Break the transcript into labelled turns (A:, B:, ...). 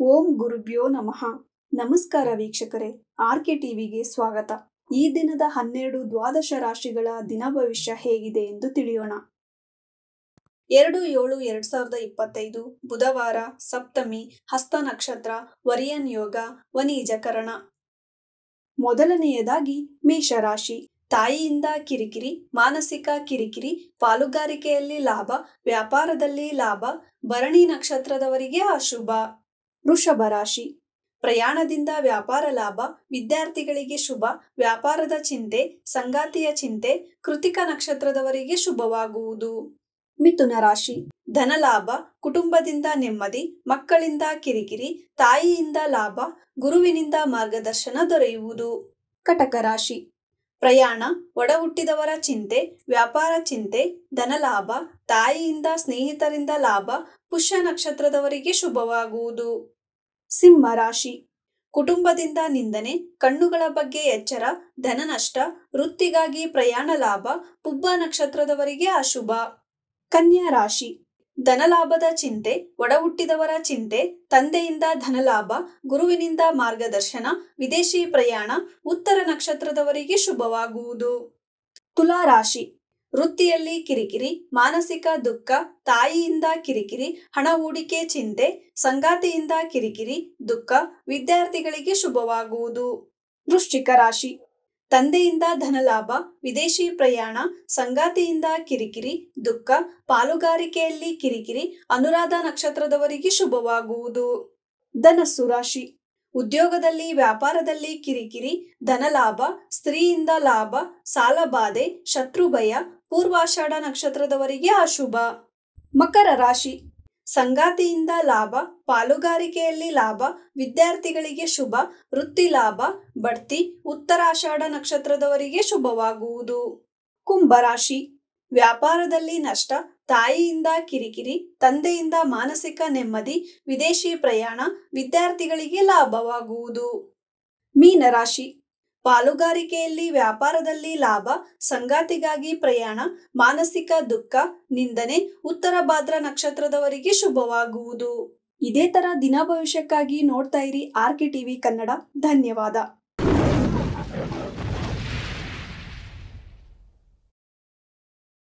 A: ಓಂ ಗುರುಭ್ಯೋ ನಮಃ. ನಮಸ್ಕಾರ ವೀಕ್ಷಕರೇ, ಆರ್ಕೆ ಟಿವಿಗೆ ಸ್ವಾಗತ. ಈ ದಿನದ 12 ದ್ವಾದಶ ರಾಶಿಗಳ ದಿನ ಭವಿಷ್ಯ ಹೇಗಿದೆ ಎಂದು ತಿಳಿಯೋಣ. 2/7/2025 ಬುಧವಾರ, ಸಪ್ತಮಿ, ಹಸ್ತ ನಕ್ಷತ್ರ, ವರಿಯನ್ ಯೋಗ, ವನೀಜಕರಣ. ಮೊದಲನೆಯದಾಗಿ ಮೇಷರಾಶಿ. ತಾಯಿಯಿಂದ ಕಿರಿಕಿರಿ, ಮಾನಸಿಕ ಕಿರಿಕಿರಿ, ಪಾಲುಗಾರಿಕೆಯಲ್ಲಿ ಲಾಭ, ವ್ಯಾಪಾರದಲ್ಲಿ ಲಾಭ, ಭರಣಿ ನಕ್ಷತ್ರದವರಿಗೆ ಅಶುಭ. ವೃಷಭ ರಾಶಿ. ಪ್ರಯಾಣದಿಂದ ವ್ಯಾಪಾರ ಲಾಭ, ವಿದ್ಯಾರ್ಥಿಗಳಿಗೆ ಶುಭ, ವ್ಯಾಪಾರದ ಚಿಂತೆ, ಸಂಗಾತಿಯ ಚಿಂತೆ, ಕೃತಿಕ ನಕ್ಷತ್ರದವರಿಗೆ ಶುಭವಾಗುವುದು. ಮಿಥುನ ರಾಶಿ. ಧನಲಾಭ, ಕುಟುಂಬದಿಂದ ನೆಮ್ಮದಿ, ಮಕ್ಕಳಿಂದ ಕಿರಿಕಿರಿ, ತಾಯಿಯಿಂದ ಲಾಭ, ಗುರುವಿನಿಂದ ಮಾರ್ಗದರ್ಶನ ದೊರೆಯುವುದು. ಕಟಕ ರಾಶಿ. ಪ್ರಯಾಣ, ಒಡ ಹುಟ್ಟಿದವರ ಚಿಂತೆ, ವ್ಯಾಪಾರ ಚಿಂತೆ, ಧನಲಾಭ, ತಾಯಿಯಿಂದ ಸ್ನೇಹಿತರಿಂದ ಲಾಭ, ಪುಷ್ಯ ನಕ್ಷತ್ರದವರಿಗೆ ಶುಭವಾಗುವುದು. ಸಿಂಹ ರಾಶಿ. ಕುಟುಂಬದಿಂದ ನಿಂದನೆ, ಕಣ್ಣುಗಳ ಬಗ್ಗೆ ಎಚ್ಚರ, ಧನನಷ್ಟ, ವೃತ್ತಿಗಾಗಿ ಪ್ರಯಾಣ ಲಾಭ, ಪುಬ್ಬ ನಕ್ಷತ್ರದವರಿಗೆ ಅಶುಭ. ಕನ್ಯಾ ರಾಶಿ. ಧನಲಾಭದ ಚಿಂತೆ, ಒಡ ಹುಟ್ಟಿದವರ ಚಿಂತೆ, ತಂದೆಯಿಂದ ಧನಲಾಭ, ಗುರುವಿನಿಂದ ಮಾರ್ಗದರ್ಶನ, ವಿದೇಶಿ ಪ್ರಯಾಣ, ಉತ್ತರ ನಕ್ಷತ್ರದವರಿಗೆ ಶುಭವಾಗುವುದು. ತುಲಾ ರಾಶಿ. ವೃತ್ತಿಯಲ್ಲಿ ಕಿರಿಕಿರಿ, ಮಾನಸಿಕ ದುಃಖ, ತಾಯಿಯಿಂದ ಕಿರಿಕಿರಿ, ಹಣ ಹೂಡಿಕೆ ಚಿಂತೆ, ಸಂಗಾತಿಯಿಂದ ಕಿರಿಕಿರಿ, ದುಃಖ, ವಿದ್ಯಾರ್ಥಿಗಳಿಗೆ ಶುಭವಾಗುವುದು. ವೃಶ್ಚಿಕ ರಾಶಿ. ತಂದೆಯಿಂದ ಧನಲಾಭ, ವಿದೇಶಿ ಪ್ರಯಾಣ, ಸಂಗಾತಿಯಿಂದ ಕಿರಿಕಿರಿ, ದುಃಖ, ಪಾಲುಗಾರಿಕೆಯಲ್ಲಿ ಕಿರಿಕಿರಿ, ಅನುರಾಧ ನಕ್ಷತ್ರದವರಿಗೆ ಶುಭವಾಗುವುದು. ಧನಸ್ಸು ರಾಶಿ. ಉದ್ಯೋಗದಲ್ಲಿ ವ್ಯಾಪಾರದಲ್ಲಿ ಕಿರಿಕಿರಿ, ಧನಲಾಭ, ಸ್ತ್ರೀಯಿಂದ ಲಾಭ, ಸಾಲಬಾಧೆ, ಶತ್ರುಭಯ, ಪೂರ್ವಾಷಾಢ ನಕ್ಷತ್ರದವರಿಗೆ ಅಶುಭ. ಮಕರ ರಾಶಿ. ಸಂಗಾತಿಯಿಂದ ಲಾಭ, ಪಾಲುಗಾರಿಕೆಯಲ್ಲಿ ಲಾಭ, ವಿದ್ಯಾರ್ಥಿಗಳಿಗೆ ಶುಭ, ವೃತ್ತಿ ಲಾಭ, ಬಡ್ತಿ, ಉತ್ತರಾಷಾಢ ನಕ್ಷತ್ರದವರಿಗೆ ಶುಭವಾಗುವುದು. ಕುಂಭರಾಶಿ. ವ್ಯಾಪಾರದಲ್ಲಿ ನಷ್ಟ, ತಾಯಿಯಿಂದ ಕಿರಿಕಿರಿ, ತಂದೆಯಿಂದ ಮಾನಸಿಕ ನೆಮ್ಮದಿ, ವಿದೇಶಿ ಪ್ರಯಾಣ, ವಿದ್ಯಾರ್ಥಿಗಳಿಗೆ ಲಾಭವಾಗುವುದು. ಮೀನರಾಶಿ. ಪಾಲುಗಾರಿಕೆಯಲ್ಲಿ ವ್ಯಾಪಾರದಲ್ಲಿ ಲಾಭ, ಸಂಗಾತಿಗಾಗಿ ಪ್ರಯಾಣ, ಮಾನಸಿಕ ದುಃಖ, ನಿಂದನೆ, ಉತ್ತರ ಭಾದ್ರ ನಕ್ಷತ್ರದವರಿಗೆ ಶುಭವಾಗುವುದು. ಇದೇ ತರ ದಿನ ಭವಿಷ್ಯಕ್ಕಾಗಿ ನೋಡ್ತಾ ಇರಿ ಆರ್ಕೆ ಟಿವಿ ಕನ್ನಡ. ಧನ್ಯವಾದ.